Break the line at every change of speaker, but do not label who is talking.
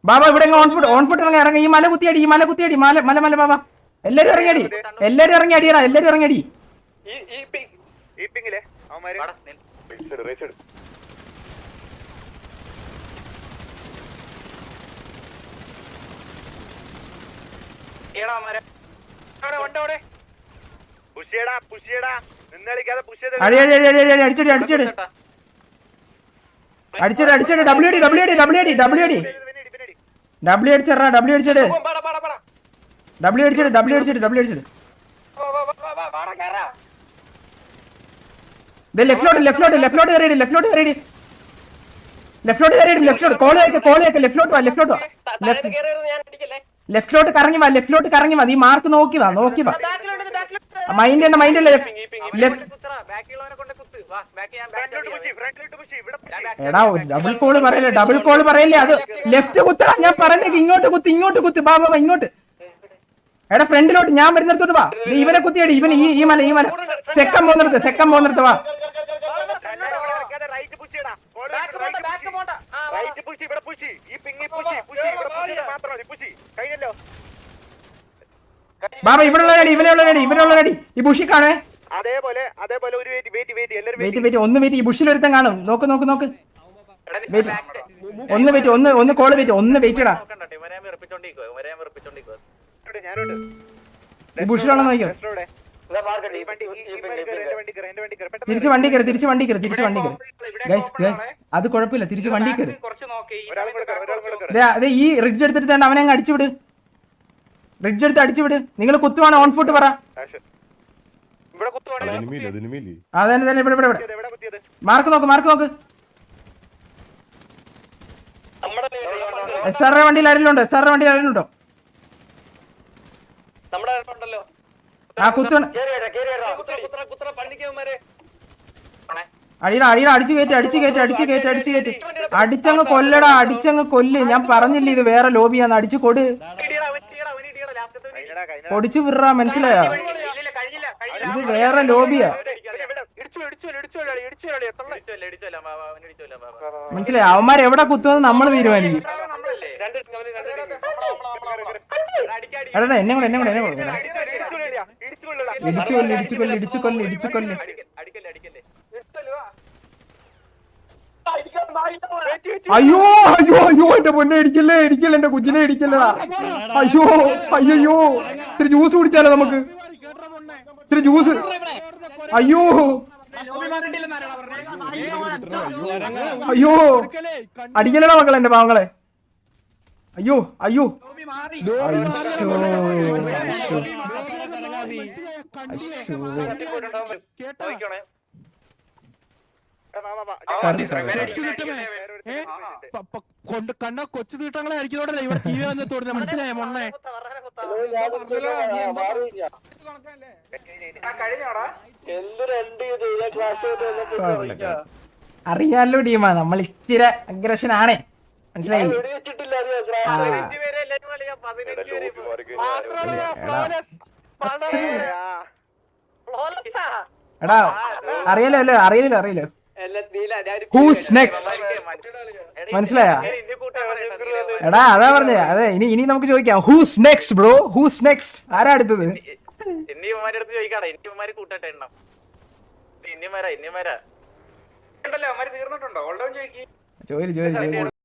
ബാബ ഇവിടെ on foot ഇറങ്ങി ഈ മല കുത്തിയടി മല മല മല ബാബ എല്ലാരും ഇറങ്ങിയടി അടിയടാ എല്ലാരും ഇറങ്ങിയടി അടിച്ചടി ഡബ്ല്യു അടിച്ചട് ലെഫ്റ്റോട്ട് കറങ്ങി വാ നീ മാർക്ക് നോക്കി വാ മൈൻഡ് എടാ ഡബിൾ കോള് പറയല്ലേ അത് ലെഫ്റ്റ് കുത്തടാ ഞാൻ പറയുന്നത് ഇങ്ങോട്ട് കുത്ത് ബാബ ഇങ്ങോട്ട് എടാ ഫ്രണ്ടിലോട്ട് ഞാൻ വരുന്നിടത്തോട്ട് വാ ഇവനെ കുത്തിയടി ഇവൻ ഈ മല സെക്കം പോകുന്നിടത്ത് വാ ബാബ ഇവനുള്ളടി ഈ ബുഷിക്കാണേ വെയിറ്റ് ഒന്ന് വെയിറ്റ് ഈ ബുഷിൽ ഒരുത്തം കാണും നോക്ക് ഒന്ന് വെയിറ്റ് ഒന്ന് കോള് വെയിറ്റ് ഒന്ന് വെയിറ്റ് ഇടാ ഈ ബുഷിലാണോ നോക്കിയോ തിരിച്ച് വണ്ടി കയറി ഗൈസ് അത് കുഴപ്പമില്ല തിരിച്ച് വണ്ടി കയറി അതെ ഈ റിഡ്ജ് എടുത്തിട്ട് അവനെ അങ്ങ് അടിച്ചുവിട് നിങ്ങൾ കുത്തുവാണ് ഓൺ ഫുട്ട് പറ അതെ ഇവിടെ മാർക്ക് നോക്ക് എസ് ആറിന്റെ വണ്ടിയിൽ ആരെങ്കിലും ഉണ്ടോ ആ കുത്തു അടിച്ചു കയറ്റി അടിച്ചങ്ങ് കൊല്ലടാ കൊല്ല് ഞാൻ പറഞ്ഞില്ലേ ഇത് വേറെ ലോബിയാന്ന് അടിച്ചു പൊടിച്ചു വിടറാ മനസ്സിലായോ ഇത് വേറെ ലോബിയാ മനസ്സിലായി അവന്മാർ എവിടെ കുത്തുമെന്ന് നമ്മൾ തീരുമാനിക്കും എടാ എന്നെ കൂടെ ഇടിച്ചു കൊല്ല് അയ്യോ എന്റെ പൊന്നെ ഇടിക്കല്ലേ എന്റെ കുഞ്ഞിനെ ഇടിക്കല്ലടാ അയ്യോ ഇത്തിരി ജ്യൂസ് കുടിച്ചാലോ നമുക്ക് ഇത്തിരി ജ്യൂസ് അയ്യോ അടിക്കലടാ മക്കളെ എന്റെ പാവങ്ങളെ അയ്യോ
കൊണ്ട് കണ്ണ കൊച്ചു തീട്ടങ്ങളെ അടിക്കുന്നോടല്ലേ ഇവിടെ ടി വി വന്ന് തോന്നുന്നത് മനസ്സിലായ മൊണ്ണെ
അറിയാലോ ടീമാ നമ്മൾ ഇച്ചിരി അഗ്രഷൻ ആണേ മനസ്സിലായില്ലേ എടാ അറിയില്ലല്ലോ ഹൂസ് നെക്സ്റ്റ് മനസ്സിലായ എടാ അതാ പറഞ്ഞേ അതെ ഇനി നമുക്ക് ചോദിക്കാം who's next bro who's next ആരാ അടുത്തത് ചോദിച്ചു